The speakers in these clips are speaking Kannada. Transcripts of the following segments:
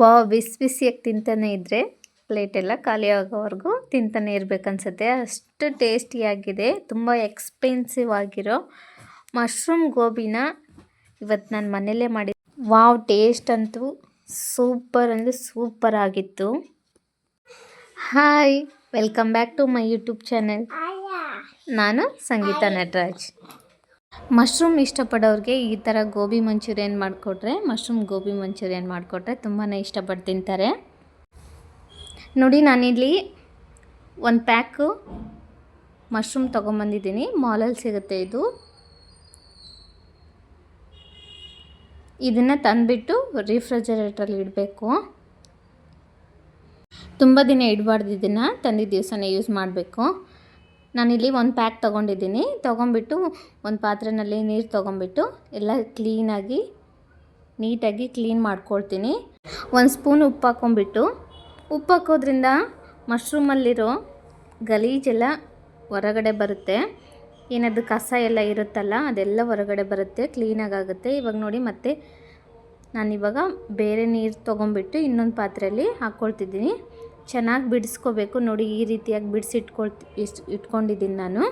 ವಾವ್, ಬಿಸಿ ಬಿಸಿಯಾಗಿ ತಿಂತಾನೆ ಇದ್ದರೆ ಪ್ಲೇಟೆಲ್ಲ ಖಾಲಿ ಆಗೋವರೆಗೂ ತಿಂತಾನೆ ಇರಬೇಕನ್ಸುತ್ತೆ, ಅಷ್ಟು ಟೇಸ್ಟಿಯಾಗಿದೆ. ತುಂಬ ಎಕ್ಸ್ಪೆನ್ಸಿವ್ ಆಗಿರೋ ಮಶ್ರೂಮ್ ಗೋಬಿನ ಇವತ್ತು ನಾನು ಮನೆಯಲ್ಲೇ ಮಾಡಿ. ವಾವ್, ಟೇಸ್ಟ್ ಅಂತೂ ಸೂಪರ್ ಅಂದರೆ ಸೂಪರ್ ಆಗಿತ್ತು. Hi, welcome back to my YouTube channel. ನಾನು ಸಂಗೀತ ನಟರಾಜ್. ಮಶ್ರೂಮ್ ಇಷ್ಟಪಡೋರಿಗೆ ಈ ಥರ ಗೋಬಿ ಮಂಚೂರಿಯನ್ ಮಾಡಿಕೊಟ್ರೆ, ಮಶ್ರೂಮ್ ಗೋಬಿ ಮಂಚೂರಿಯನ್ ಮಾಡಿಕೊಟ್ರೆ ತುಂಬಾ ಇಷ್ಟಪಟ್ಟು ತಿಂತಾರೆ. ನೋಡಿ, ನಾನಿಲ್ಲಿ ಒಂದು ಪ್ಯಾಕು ಮಶ್ರೂಮ್ ತೊಗೊಂಬಂದಿದ್ದೀನಿ. ಮಾಲಲ್ಲಿ ಸಿಗುತ್ತೆ ಇದು. ಇದನ್ನು ತಂದುಬಿಟ್ಟು ರಿಫ್ರಿಜರೇಟ್ರಲ್ಲಿ ಇಡಬೇಕು. ತುಂಬ ದಿನ ಇಡಬಾರ್ದು, ಇದನ್ನು ತಂದಿದ್ದ ದಿವಸನೇ ಯೂಸ್ ಮಾಡಬೇಕು. ನಾನಿಲ್ಲಿ ಒಂದು ಪ್ಯಾಕ್ ತೊಗೊಂಡಿದ್ದೀನಿ. ತೊಗೊಂಬಿಟ್ಟು ಒಂದು ಪಾತ್ರೆಯಲ್ಲಿ ನೀರು ತೊಗೊಂಬಿಟ್ಟು ಎಲ್ಲ ನೀಟಾಗಿ ಕ್ಲೀನ್ ಮಾಡ್ಕೊಳ್ತೀನಿ. ಒಂದು ಸ್ಪೂನ್ ಉಪ್ಪು ಹಾಕ್ಕೊಂಬಿಟ್ಟು, ಉಪ್ಪು ಹಾಕೋದ್ರಿಂದ ಮಶ್ರೂಮಲ್ಲಿರೋ ಗಲೀಜೆಲ್ಲ ಹೊರಗಡೆ ಬರುತ್ತೆ. ಏನದು ಕಸ ಎಲ್ಲ ಇರುತ್ತಲ್ಲ, ಅದೆಲ್ಲ ಹೊರಗಡೆ ಬರುತ್ತೆ, ಕ್ಲೀನಾಗುತ್ತೆ. ಇವಾಗ ನೋಡಿ, ಮತ್ತೆ ನಾನಿವಾಗ ಬೇರೆ ನೀರು ತೊಗೊಂಬಿಟ್ಟು ಇನ್ನೊಂದು ಪಾತ್ರೆಯಲ್ಲಿ ಹಾಕ್ಕೊಳ್ತಿದ್ದೀನಿ. ಚೆನ್ನಾಗಿ ಬಿಡಿಸ್ಕೋಬೇಕು. ನೋಡಿ, ಈ ರೀತಿಯಾಗಿ ಇಟ್ಕೊಂಡಿದ್ದೀನಿ ನಾನು.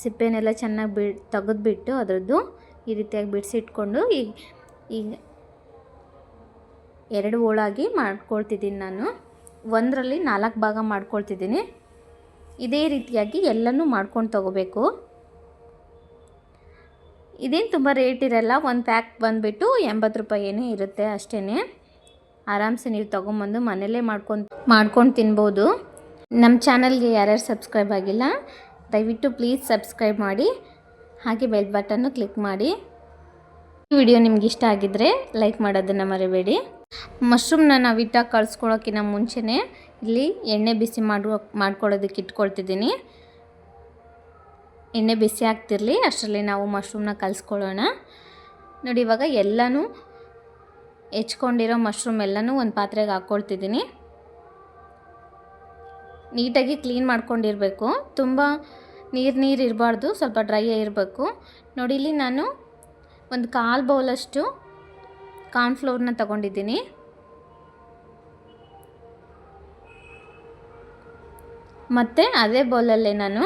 ಸಿಪ್ಪೆನೆಲ್ಲ ಚೆನ್ನಾಗಿ ತೆಗೆದ್ಬಿಟ್ಟು ಅದರದ್ದು ಈ ರೀತಿಯಾಗಿ ಬಿಡಿಸಿಟ್ಕೊಂಡು ಈಗ 2 ಹೋಳಾಗಿ ಮಾಡ್ಕೊಳ್ತಿದ್ದೀನಿ ನಾನು. ಒಂದರಲ್ಲಿ 4 ಭಾಗ ಮಾಡ್ಕೊಳ್ತಿದ್ದೀನಿ. ಇದೇ ರೀತಿಯಾಗಿ ಎಲ್ಲನೂ ಮಾಡ್ಕೊಂಡು ತೊಗೋಬೇಕು. ಇದೇನು ತುಂಬ ರೇಟ್ ಇರಲ್ಲ. ಒಂದು ಪ್ಯಾಕ್ ಬಂದುಬಿಟ್ಟು 80 ರೂಪಾಯಿನೇ ಇರುತ್ತೆ ಅಷ್ಟೇ. ಆರಾಮ್ಸೆ ನೀವು ತೊಗೊಂಬಂದು ಮನೆಯಲ್ಲೇ ಮಾಡ್ಕೊಂಡು ತಿನ್ಬೋದು. ನಮ್ಮ ಚಾನಲ್ಗೆ ಯಾರ್ಯಾರು ಸಬ್ಸ್ಕ್ರೈಬ್ ಆಗಿಲ್ಲ, ದಯವಿಟ್ಟು ಪ್ಲೀಸ್ ಸಬ್ಸ್ಕ್ರೈಬ್ ಮಾಡಿ, ಹಾಗೆ ಬೆಲ್ ಬಟನ್ನು ಕ್ಲಿಕ್ ಮಾಡಿ. ಈ ವಿಡಿಯೋ ನಿಮ್ಗೆ ಇಷ್ಟ ಆಗಿದ್ದರೆ ಲೈಕ್ ಮಾಡೋದನ್ನು ಮರಿಬೇಡಿ. ಮಶ್ರೂಮ್ನ ನಾವು ಇಟ್ಟಾಗಿ ಕಳಿಸ್ಕೊಳ್ಳೋಕ್ಕಿಂತ ಮುಂಚೆನೇ ಇಲ್ಲಿ ಎಣ್ಣೆ ಬಿಸಿ ಮಾಡ್ಕೊಳ್ಳೋದಕ್ಕೆ ಇಟ್ಕೊಳ್ತಿದ್ದೀನಿ. ಎಣ್ಣೆ ಬಿಸಿ ಆಗ್ತಿರಲಿ, ಅಷ್ಟರಲ್ಲಿ ನಾವು ಮಶ್ರೂಮ್ನ ಕಲಿಸ್ಕೊಳ್ಳೋಣ. ನೋಡಿ, ಇವಾಗ ಎಲ್ಲನೂ ಹೆಚ್ಕೊಂಡಿರೋ ಮಶ್ರೂಮ್ ಎಲ್ಲನೂ ಒಂದು ಪಾತ್ರೆಗೆ ಹಾಕ್ಕೊಳ್ತಿದ್ದೀನಿ. ನೀಟಾಗಿ ಕ್ಲೀನ್ ಮಾಡ್ಕೊಂಡಿರಬೇಕು. ತುಂಬ ನೀರು ಇರಬಾರ್ದು, ಸ್ವಲ್ಪ ಡ್ರೈ ಇರಬೇಕು. ನೋಡಿ, ಇಲ್ಲಿ ನಾನು ಒಂದು 1/4 ಬೌಲಷ್ಟು ಕಾರ್ನ್ಫ್ಲೋರ್ನ ತಗೊಂಡಿದ್ದೀನಿ. ಮತ್ತು ಅದೇ ಬೌಲಲ್ಲೇ ನಾನು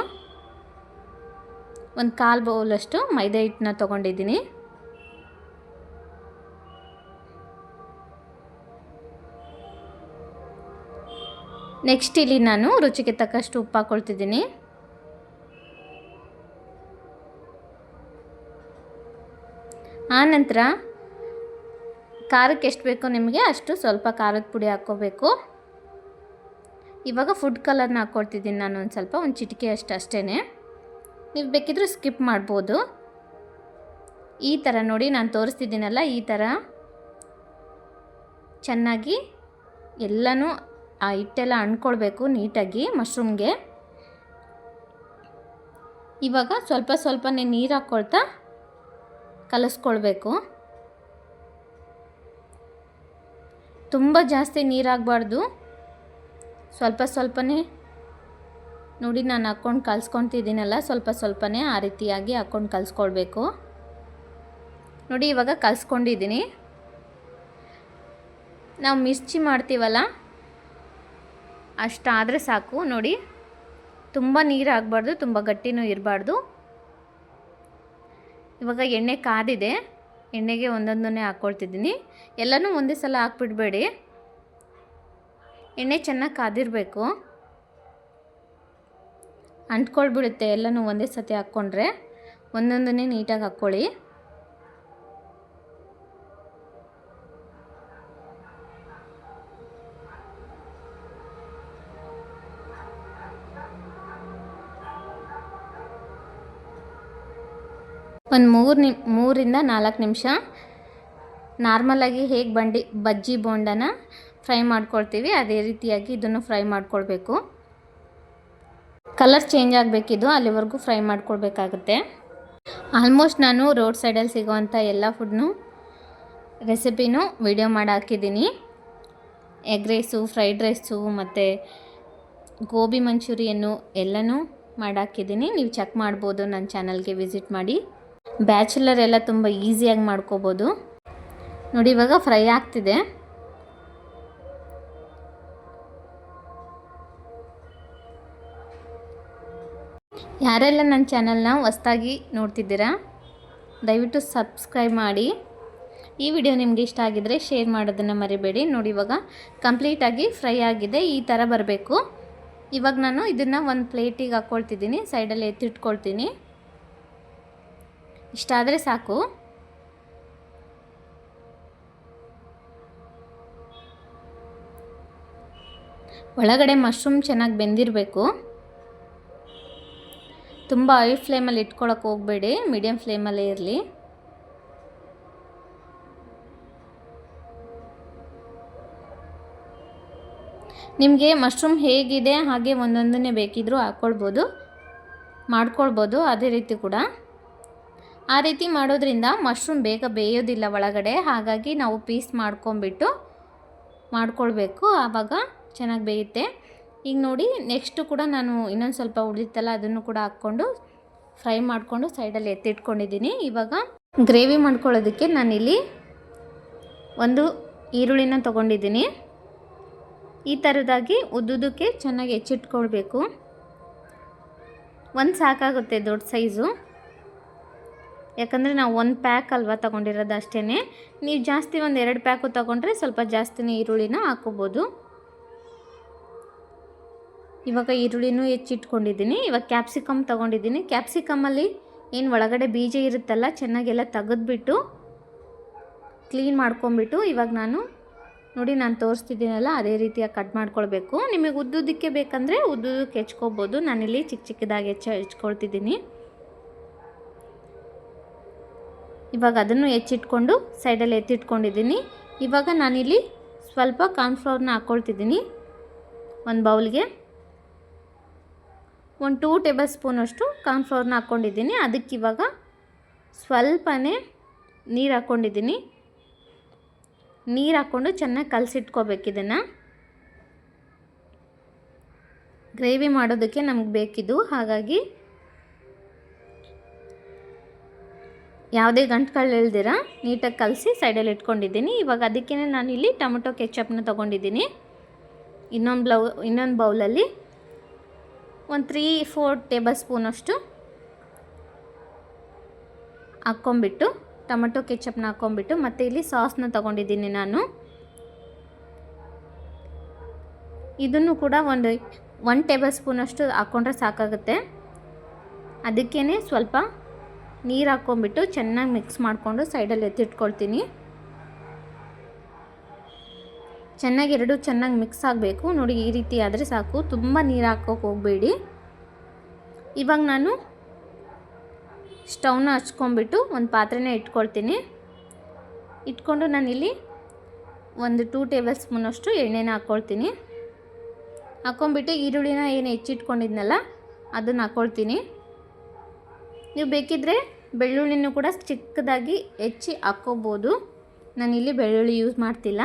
ಒಂದು 1/4 ಬೌಲಷ್ಟು ಮೈದಾ ಹಿಟ್ಟನ್ನ ತೊಗೊಂಡಿದ್ದೀನಿ. ನೆಕ್ಸ್ಟ್ ಇಲ್ಲಿ ನಾನು ರುಚಿಗೆ ತಕ್ಕಷ್ಟು ಉಪ್ಪು ಹಾಕ್ಕೊಳ್ತಿದ್ದೀನಿ. ಆನಂತರ ಖಾರಕ್ಕೆ ಎಷ್ಟು ಬೇಕೋ ನಿಮಗೆ ಅಷ್ಟು ಸ್ವಲ್ಪ ಖಾರದ ಪುಡಿ ಹಾಕ್ಕೋಬೇಕು. ಇವಾಗ ಫುಡ್ ಕಲರ್ನ ಹಾಕ್ಕೊಳ್ತಿದ್ದೀನಿ ನಾನು ಒಂದು ಚಿಟಿಕೆ ಅಷ್ಟೇ. ನೀವು ಬೇಕಿದ್ರೂ ಸ್ಕಿಪ್ ಮಾಡ್ಬೋದು. ಈ ಥರ ನೋಡಿ, ನಾನು ತೋರಿಸ್ತಿದ್ದೀನಲ್ಲ, ಈ ಥರ ಚೆನ್ನಾಗಿ ಎಲ್ಲನೂ ಆ ಹಿಟ್ಟೆಲ್ಲ ಅಂಟ್ಕೊಳ್ಬೇಕು ನೀಟಾಗಿ ಮಶ್ರೂಮ್ಗೆ. ಇವಾಗ ಸ್ವಲ್ಪನೇ ನೀರು ಹಾಕ್ಕೊಳ್ತಾ ಕಲಿಸ್ಕೊಳ್ಬೇಕು. ತುಂಬ ಜಾಸ್ತಿ ನೀರು ಆಗಬಾರ್ದು, ಸ್ವಲ್ಪನೇ ನೋಡಿ. ನಾನು ಹಾಕ್ಕೊಂಡು ಕಲಿಸ್ಕೊತಿದ್ದೀನಲ್ಲ, ಸ್ವಲ್ಪನೇ ಆ ರೀತಿಯಾಗಿ ಹಾಕ್ಕೊಂಡು ಕಲಿಸ್ಕೊಳ್ಬೇಕು. ನೋಡಿ, ಇವಾಗ ಕಲಿಸ್ಕೊಂಡಿದ್ದೀನಿ. ನಾವು ಮಿರ್ಚಿ ಮಾಡ್ತೀವಲ್ಲ, ಅಷ್ಟಾದರೆ ಸಾಕು. ನೋಡಿ, ತುಂಬ ನೀರು ಆಗಬಾರ್ದು, ತುಂಬ ಗಟ್ಟಿನೂ ಇರಬಾರ್ದು. ಇವಾಗ ಎಣ್ಣೆ ಕಾದಿದೆ, ಎಣ್ಣೆಗೆ ಒಂದೊಂದನ್ನೇ ಹಾಕ್ಕೊಳ್ತಿದ್ದೀನಿ. ಎಲ್ಲನೂ ಒಂದೇ ಸಲ ಹಾಕ್ಬಿಡಬೇಡಿ, ಎಣ್ಣೆ ಚೆನ್ನಾಗಿ ಕಾದಿರಬೇಕು. ಅಂಟ್ಕೊಳ್ಬಿಡುತ್ತೆ ಎಲ್ಲನೂ ಒಂದೇ ಸತಿ ಹಾಕ್ಕೊಂಡ್ರೆ. ಒಂದೊಂದನ್ನೇ ನೀಟಾಗಿ ಹಾಕ್ಕೊಳ್ಳಿ. ಒಂದು 3ರಿಂದ 4 ನಿಮಿಷ ನಾರ್ಮಲಾಗಿ ಹೇಗೆ ಬಜ್ಜಿ ಬೋಂಡನ ಫ್ರೈ ಮಾಡ್ಕೊಳ್ತೀವಿ ಅದೇ ರೀತಿಯಾಗಿ ಇದನ್ನು ಫ್ರೈ ಮಾಡ್ಕೊಳ್ಬೇಕು. ಕಲರ್ ಚೇಂಜ್ ಆಗಬೇಕಿದು, ಅಲ್ಲಿವರೆಗೂ ಫ್ರೈ ಮಾಡ್ಕೊಳ್ಬೇಕಾಗುತ್ತೆ. ಆಲ್ಮೋಸ್ಟ್ ನಾನು ರೋಡ್ ಸೈಡಲ್ಲಿ ಸಿಗೋವಂಥ ಎಲ್ಲ ಫುಡ್ನು ರೆಸಿಪಿನೂ ವಿಡಿಯೋ ಮಾಡಿ ಹಾಕಿದ್ದೀನಿ. ಎಗ್ ರೈಸು, ಫ್ರೈಡ್ ರೈಸು ಮತ್ತು ಗೋಬಿ ಮಂಚೂರಿಯನ್ನು ಎಲ್ಲನೂ ಮಾಡಿ ಹಾಕಿದ್ದೀನಿ. ನೀವು ಚೆಕ್ ಮಾಡ್ಬೋದು, ನನ್ನ ಚಾನಲ್ಗೆ ವಿಸಿಟ್ ಮಾಡಿ. ಬ್ಯಾಚುಲರ್ ಎಲ್ಲ ತುಂಬ ಈಸಿಯಾಗಿ ಮಾಡ್ಕೋಬೋದು. ನೋಡಿ ಇವಾಗ ಫ್ರೈ ಆಗ್ತಿದೆ. ಯಾರೆಲ್ಲ ನನ್ನ ಚಾನಲ್ನ ಹೊಸ್ದಾಗಿ ನೋಡ್ತಿದ್ದೀರಾ ದಯವಿಟ್ಟು ಸಬ್ಸ್ಕ್ರೈಬ್ ಮಾಡಿ. ಈ ವಿಡಿಯೋ ನಿಮಗೆ ಇಷ್ಟ ಆಗಿದರೆ ಶೇರ್ ಮಾಡೋದನ್ನು ಮರಿಬೇಡಿ. ನೋಡಿ ಇವಾಗ ಕಂಪ್ಲೀಟಾಗಿ ಫ್ರೈ ಆಗಿದೆ, ಈ ಥರ ಬರಬೇಕು. ಇವಾಗ ನಾನು ಇದನ್ನು ಒಂದು ಪ್ಲೇಟಿಗೆ ಹಾಕ್ಕೊಳ್ತಿದ್ದೀನಿ, ಸೈಡಲ್ಲಿ ಎತ್ತಿಟ್ಕೊಳ್ತೀನಿ. ಇಷ್ಟ ಆದರೆ ಸಾಕು. ಒಳಗಡೆ ಮಶ್ರೂಮ್ ಚೆನ್ನಾಗಿ ಬೆಂದಿರಬೇಕು. ತುಂಬ ಹೈ ಫ್ಲೇಮಲ್ಲಿ ಇಟ್ಕೊಳ್ಳೋಕೆ ಹೋಗಬೇಡಿ, ಮೀಡಿಯಮ್ ಫ್ಲೇಮಲ್ಲೇ ಇರಲಿ. ನಿಮಗೆ ಮಶ್ರೂಮ್ ಹೇಗಿದೆ ಹಾಗೆ ಒಂದೊಂದನ್ನೇ ಬೇಕಿದ್ದರೂ ಹಾಕ್ಕೊಳ್ಬೋದು, ಮಾಡ್ಕೊಳ್ಬೋದು. ಅದೇ ರೀತಿ ಕೂಡ ಆ ರೀತಿ ಮಾಡೋದ್ರಿಂದ ಮಶ್ರೂಮ್ ಬೇಗ ಬೇಯೋದಿಲ್ಲ ಒಳಗಡೆ. ಹಾಗಾಗಿ ನಾವು ಪೀಸ್ ಮಾಡ್ಕೊಂಬಿಟ್ಟು ಮಾಡ್ಕೊಳ್ಬೇಕು, ಆವಾಗ ಚೆನ್ನಾಗಿ ಬೇಯುತ್ತೆ. ಈಗ ನೋಡಿ ನೆಕ್ಸ್ಟು ಕೂಡ ನಾನು ಇನ್ನೊಂದು ಸ್ವಲ್ಪ ಉಳಿತಲ್ಲ ಅದನ್ನು ಕೂಡ ಹಾಕ್ಕೊಂಡು ಫ್ರೈ ಮಾಡಿಕೊಂಡು ಸೈಡಲ್ಲಿ ಎತ್ತಿಟ್ಕೊಂಡಿದ್ದೀನಿ. ಇವಾಗ ಗ್ರೇವಿ ಮಾಡ್ಕೊಳ್ಳೋದಕ್ಕೆ ನಾನಿಲ್ಲಿ ಒಂದು ಈರುಳ್ಳಿನ ತೊಗೊಂಡಿದ್ದೀನಿ. ಈ ಥರದಾಗಿ ಉದ್ದುದಕ್ಕೆ ಚೆನ್ನಾಗಿ ಹೆಚ್ಚಿಟ್ಕೊಳ್ಬೇಕು. ಒಂದು ಸಾಕಾಗುತ್ತೆ ದೊಡ್ಡ ಸೈಜು, ಯಾಕಂದರೆ ನಾವು ಒಂದು ಪ್ಯಾಕ್ ಅಲ್ವಾ ತೊಗೊಂಡಿರೋದು ಅಷ್ಟೇ. ನೀವು ಜಾಸ್ತಿ ಒಂದು 2 ಪ್ಯಾಕು ತೊಗೊಂಡ್ರೆ ಸ್ವಲ್ಪ ಜಾಸ್ತಿನೇ ಈರುಳ್ಳಿನ ಹಾಕ್ಕೋಬೋದು. ಇವಾಗ ಈರುಳ್ಳಿನೂ ಹೆಚ್ಚಿಟ್ಕೊಂಡಿದ್ದೀನಿ. ಇವಾಗ ಕ್ಯಾಪ್ಸಿಕಮ್ ತೊಗೊಂಡಿದ್ದೀನಿ. ಕ್ಯಾಪ್ಸಿಕಮ್ಮಲ್ಲಿ ಏನು ಒಳಗಡೆ ಬೀಜ ಇರುತ್ತಲ್ಲ ಚೆನ್ನಾಗೆಲ್ಲ ತೆಗೆದ್ಬಿಟ್ಟು ಕ್ಲೀನ್ ಮಾಡ್ಕೊಂಬಿಟ್ಟು ಇವಾಗ ನಾನು ತೋರಿಸ್ತಿದ್ದೀನಲ್ಲ ಅದೇ ರೀತಿಯಾಗಿ ಕಟ್ ಮಾಡ್ಕೊಳ್ಬೇಕು. ನಿಮಗೆ ಉದ್ದುದಕ್ಕೆ ಬೇಕಂದರೆ ಉದ್ದುದಕ್ಕೆ ಹೆಚ್ಕೋಬೋದು. ನಾನಿಲ್ಲಿ ಚಿಕ್ಕ ಚಿಕ್ಕದಾಗಿ ಹೆಚ್ಕೊಳ್ತಿದ್ದೀನಿ. ಇವಾಗ ಅದನ್ನು ಹೆಚ್ಚಿಟ್ಕೊಂಡು ಸೈಡಲ್ಲಿ ಎತ್ತಿಟ್ಕೊಂಡಿದ್ದೀನಿ. ಇವಾಗ ನಾನಿಲ್ಲಿ ಸ್ವಲ್ಪ ಕಾರ್ನ್ಫ್ಲವರ್ನ ಹಾಕ್ಕೊಳ್ತಿದ್ದೀನಿ ಒಂದು ಬೌಲ್ಗೆ. ಒಂದು 2 ಟೇಬಲ್ ಸ್ಪೂನಷ್ಟು ಕಾರ್ನ್ಫ್ಲವರ್ನ ಹಾಕ್ಕೊಂಡಿದ್ದೀನಿ. ಅದಕ್ಕಿವಾಗ ಸ್ವಲ್ಪನೇ ನೀರು ಹಾಕ್ಕೊಂಡಿದ್ದೀನಿ. ನೀರು ಹಾಕ್ಕೊಂಡು ಚೆನ್ನಾಗಿ ಕಲಸಿಟ್ಕೋಬೇಕು. ಇದನ್ನು ಗ್ರೇವಿ ಮಾಡೋದಕ್ಕೆ ನಮಗೆ ಬೇಕಿದ್ದು, ಹಾಗಾಗಿ ಯಾವುದೇ ಗಂಟುಗಳು ಇಲ್ದಿರ ನೀಟಾಗಿ ಕಲಸಿ ಸೈಡಲ್ಲಿ ಇಟ್ಕೊಂಡಿದ್ದೀನಿ. ಇವಾಗ ಅದಕ್ಕೇ ನಾನಿಲ್ಲಿ ಟೊಮೆಟೊ ಕೆಚಪ್ನ ತೊಗೊಂಡಿದ್ದೀನಿ. ಇನ್ನೊಂದು ಬೌಲಲ್ಲಿ ಒಂದು 3-4 ಟೇಬಲ್ ಸ್ಪೂನಷ್ಟು ಹಾಕ್ಕೊಂಬಿಟ್ಟು ಟೊಮೆಟೊ ಕೆಚಪ್ನ ಹಾಕ್ಕೊಂಬಿಟ್ಟು ಮತ್ತು ಇಲ್ಲಿ ಸಾಸ್ನ ತೊಗೊಂಡಿದ್ದೀನಿ ನಾನು. ಇದನ್ನು ಕೂಡ ಒಂದು 1 ಟೇಬಲ್ ಸ್ಪೂನಷ್ಟು ಹಾಕ್ಕೊಂಡ್ರೆ ಸಾಕಾಗುತ್ತೆ. ಅದಕ್ಕೇ ಸ್ವಲ್ಪ ನೀರು ಹಾಕ್ಕೊಂಬಿಟ್ಟು ಚೆನ್ನಾಗಿ ಮಿಕ್ಸ್ ಮಾಡಿಕೊಂಡು ಸೈಡಲ್ಲಿ ಎತ್ತಿಟ್ಕೊಳ್ತೀನಿ. ಚೆನ್ನಾಗಿ ಚೆನ್ನಾಗಿ ಮಿಕ್ಸ್ ಆಗಬೇಕು. ನೋಡಿ ಈ ರೀತಿ ಆದರೆ ಸಾಕು, ತುಂಬ ನೀರು ಹಾಕೋಕೆ ಹೋಗಬೇಡಿ. ಇವಾಗ ನಾನು ಸ್ಟವ್ನ ಹಚ್ಕೊಂಬಿಟ್ಟು ಒಂದು ಪಾತ್ರೆನ ಇಟ್ಕೊಳ್ತೀನಿ. ಇಟ್ಕೊಂಡು ನಾನಿಲ್ಲಿ ಒಂದು 2 ಟೇಬಲ್ ಸ್ಪೂನಷ್ಟು ಎಣ್ಣೆನ ಹಾಕ್ಕೊಳ್ತೀನಿ. ಹಾಕ್ಕೊಂಬಿಟ್ಟು ಈರುಳ್ಳಿನ ಏನು ಹೆಚ್ಚಿಟ್ಕೊಂಡಿದ್ನಲ್ಲ ಅದನ್ನು ಹಾಕ್ಕೊಳ್ತೀನಿ. ನೀವು ಬೇಕಿದ್ದರೆ ಬೆಳ್ಳುಳ್ಳಿನೂ ಕೂಡ ಚಿಕ್ಕದಾಗಿ ಹೆಚ್ಚಿ ಹಾಕ್ಕೋಬೋದು. ನಾನಿಲ್ಲಿ ಬೆಳ್ಳುಳ್ಳಿ ಯೂಸ್ ಮಾಡ್ತಿಲ್ಲ.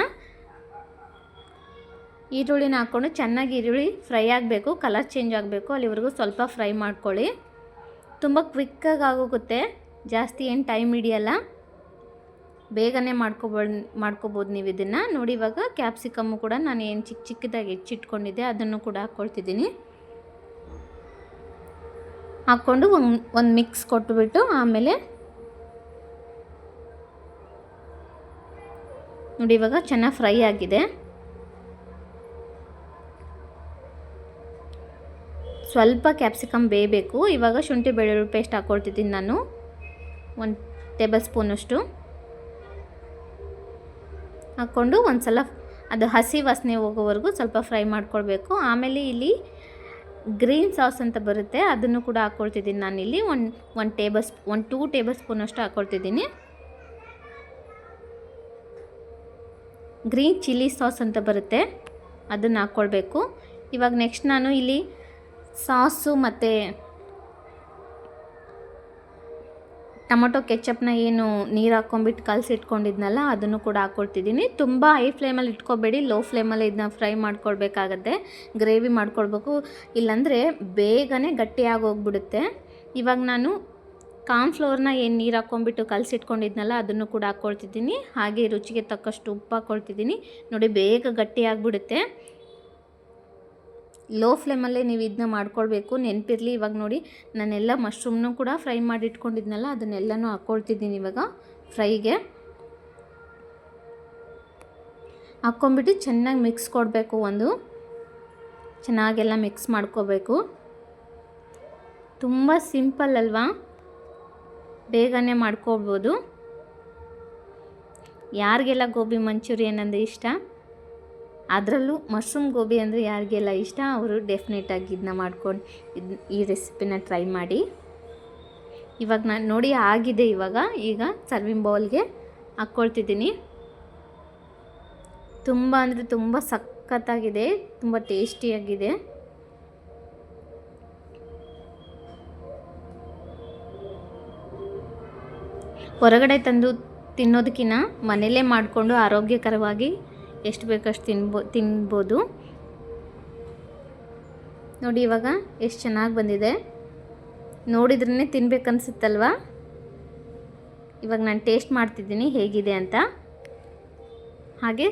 ಈರುಳ್ಳಿನ ಹಾಕ್ಕೊಂಡು ಚೆನ್ನಾಗಿ ಈರುಳ್ಳಿ ಫ್ರೈ ಆಗಬೇಕು, ಕಲರ್ ಚೇಂಜ್ ಆಗಬೇಕು, ಅಲ್ಲಿವರೆಗೂ ಸ್ವಲ್ಪ ಫ್ರೈ ಮಾಡ್ಕೊಳ್ಳಿ. ತುಂಬ ಕ್ವಿಕ್ಕಾಗಿ ಆಗೋಗುತ್ತೆ, ಜಾಸ್ತಿ ಏನು ಟೈಮ್ ಹಿಡಿಯಲ್ಲ, ಬೇಗನೆ ಮಾಡ್ಕೋಬೋದು ನೀವು ಇದನ್ನು. ನೋಡಿ ಇವಾಗ ಕ್ಯಾಪ್ಸಿಕಮ್ಮು ಕೂಡ ನಾನು ಏನು ಚಿಕ್ಕದಾಗಿ ಹೆಚ್ಚಿಟ್ಕೊಂಡಿದ್ದೆ ಅದನ್ನು ಕೂಡ ಹಾಕ್ಕೊಳ್ತಿದ್ದೀನಿ. ಹಾಕ್ಕೊಂಡು ಒಂದು ಮಿಕ್ಸ್ ಕೊಟ್ಟುಬಿಟ್ಟು ಆಮೇಲೆ ನೋಡಿ ಇವಾಗ ಚೆನ್ನಾಗಿ ಫ್ರೈ ಆಗಿದೆ. ಸ್ವಲ್ಪ ಕ್ಯಾಪ್ಸಿಕಮ್ ಬೇಯಬೇಕು. ಇವಾಗ ಶುಂಠಿ ಬೆಳ್ಳುಳ್ಳಿ ಪೇಸ್ಟ್ ಹಾಕ್ಕೊಳ್ತಿದ್ದೀನಿ ನಾನು 1 ಟೇಬಲ್ ಸ್ಪೂನಷ್ಟು. ಹಾಕ್ಕೊಂಡು ಒಂದು ಸಲ ಅದು ಹಸಿ ವಾಸನೆ ಹೋಗೋವರೆಗೂ ಸ್ವಲ್ಪ ಫ್ರೈ ಮಾಡ್ಕೊಳ್ಬೇಕು. ಆಮೇಲೆ ಇಲ್ಲಿ ಗ್ರೀನ್ ಸಾಸ್ ಅಂತ ಬರುತ್ತೆ, ಅದನ್ನು ಕೂಡ ಹಾಕ್ಕೊಳ್ತಿದ್ದೀನಿ ನಾನಿಲ್ಲಿ 2 ಟೇಬಲ್ ಸ್ಪೂನಷ್ಟು ಹಾಕ್ಕೊಳ್ತಿದ್ದೀನಿ. ಗ್ರೀನ್ ಚಿಲ್ಲಿ ಸಾಸ್ ಅಂತ ಬರುತ್ತೆ, ಅದನ್ನು ಹಾಕ್ಕೊಳ್ಬೇಕು. ಇವಾಗ ನೆಕ್ಸ್ಟ್ ನಾನು ಇಲ್ಲಿ ಸಾಸು ಮತ್ತು ಟೊಮೊಟೊ ಕೆಚಪ್ನ ಏನು ನೀರು ಹಾಕ್ಕೊಂಬಿಟ್ಟು ಕಲಸಿಟ್ಕೊಂಡಿದ್ನಲ್ಲ ಅದನ್ನು ಕೂಡ ಹಾಕ್ಕೊಳ್ತಿದ್ದೀನಿ. ತುಂಬ ಹೈ ಫ್ಲೇಮಲ್ಲಿ ಇಟ್ಕೋಬೇಡಿ, ಲೋ ಫ್ಲೇಮಲ್ಲಿ ಇದನ್ನ ಫ್ರೈ ಮಾಡ್ಕೊಳ್ಬೇಕಾಗತ್ತೆ. ಗ್ರೇವಿ ಮಾಡ್ಕೊಳ್ಬೇಕು, ಇಲ್ಲಾಂದರೆ ಬೇಗನೆ ಗಟ್ಟಿಯಾಗಿ ಹೋಗ್ಬಿಡುತ್ತೆ. ಇವಾಗ ನಾನು ಕಾರ್ನ್ಫ್ಲೋರ್ನ ಏನು ನೀರು ಹಾಕ್ಕೊಂಬಿಟ್ಟು ಕಲಸಿಟ್ಕೊಂಡಿದ್ನಲ್ಲ ಅದನ್ನು ಕೂಡ ಹಾಕ್ಕೊಳ್ತಿದ್ದೀನಿ. ಹಾಗೆ ರುಚಿಗೆ ತಕ್ಕಷ್ಟು ಉಪ್ಪು ಹಾಕ್ಕೊಳ್ತಿದ್ದೀನಿ. ನೋಡಿ ಬೇಗ ಗಟ್ಟಿ ಆಗಿಬಿಡುತ್ತೆ. ಲೋ ಫ್ಲೇಮಲ್ಲೇ ನೀವು ಇದನ್ನ ಮಾಡ್ಕೊಳ್ಬೇಕು, ನೆನಪಿರಲಿ. ಇವಾಗ ನೋಡಿ ನಾನೆಲ್ಲ ಮಶ್ರೂಮ್ನೂ ಕೂಡ ಫ್ರೈ ಮಾಡಿ ಇಟ್ಕೊಂಡಿದ್ನಲ್ಲ ಅದನ್ನೆಲ್ಲನೂ ಹಾಕ್ಕೊಳ್ತಿದ್ದೀನಿ ಇವಾಗ ಫ್ರೈಗೆ. ಹಾಕ್ಕೊಂಬಿಟ್ಟು ಚೆನ್ನಾಗಿ ಮಿಕ್ಸ್ ಕೊಡಬೇಕು. ಚೆನ್ನಾಗೆಲ್ಲ ಮಿಕ್ಸ್ ಮಾಡ್ಕೋಬೇಕು. ತುಂಬ ಸಿಂಪಲ್ ಅಲ್ವಾ, ಬೇಗನೆ ಮಾಡ್ಕೋಬೋದು. ಯಾರಿಗೆಲ್ಲ ಗೋಬಿ ಮಂಚೂರಿಯನ್ ಅಂದರೆ ಇಷ್ಟ, ಅದರಲ್ಲೂ ಮಶ್ರೂಮ್ ಗೋಬಿ ಅಂದರೆ ಯಾರಿಗೆಲ್ಲ ಇಷ್ಟ ಅವರು ಡೆಫಿನೆಟಾಗಿ ಇದನ್ನ ಮಾಡ್ಕೊಂಡು ಈ ರೆಸಿಪಿನ ಟ್ರೈ ಮಾಡಿ. ಇವಾಗ ನಾನು ನೋಡಿ ಆಗಿದೆ. ಈಗ ಸರ್ವಿಂಗ್ ಬೌಲ್ಗೆ ಹಾಕ್ಕೊಳ್ತಿದ್ದೀನಿ. ತುಂಬ ಅಂದರೆ ತುಂಬ ಸಖತ್ತಾಗಿದೆ, ತುಂಬ ಟೇಸ್ಟಿಯಾಗಿದೆ. ಹೊರಗಡೆ ತಂದು ತಿನ್ನೋದಕ್ಕಿಂತ ಮನೆಯಲ್ಲೇ ಮಾಡಿಕೊಂಡು ಆರೋಗ್ಯಕರವಾಗಿ ಎಷ್ಟು ಬೇಕಷ್ಟು ತಿನ್ಬೋದು. ನೋಡಿ ಇವಾಗ ಎಷ್ಟು ಚೆನ್ನಾಗಿ ಬಂದಿದೆ, ನೋಡಿದ್ರೇ ತಿನ್ಬೇಕನ್ಸುತ್ತಲ್ವ. ಇವಾಗ ನಾನು ಟೇಸ್ಟ್ ಮಾಡ್ತಿದ್ದೀನಿ ಹೇಗಿದೆ ಅಂತ. ಹಾಗೆ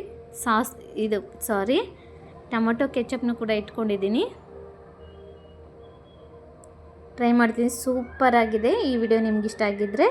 ಟೊಮೊಟೊ ಕೆಚಪ್ನು ಕೂಡ ಇಟ್ಕೊಂಡಿದ್ದೀನಿ. ಟ್ರೈ ಮಾಡ್ತೀನಿ, ಸೂಪರಾಗಿದೆ. ಈ ವಿಡಿಯೋ ನಿಮ್ಗೆ ಇಷ್ಟ ಆಗಿದ್ದರೆ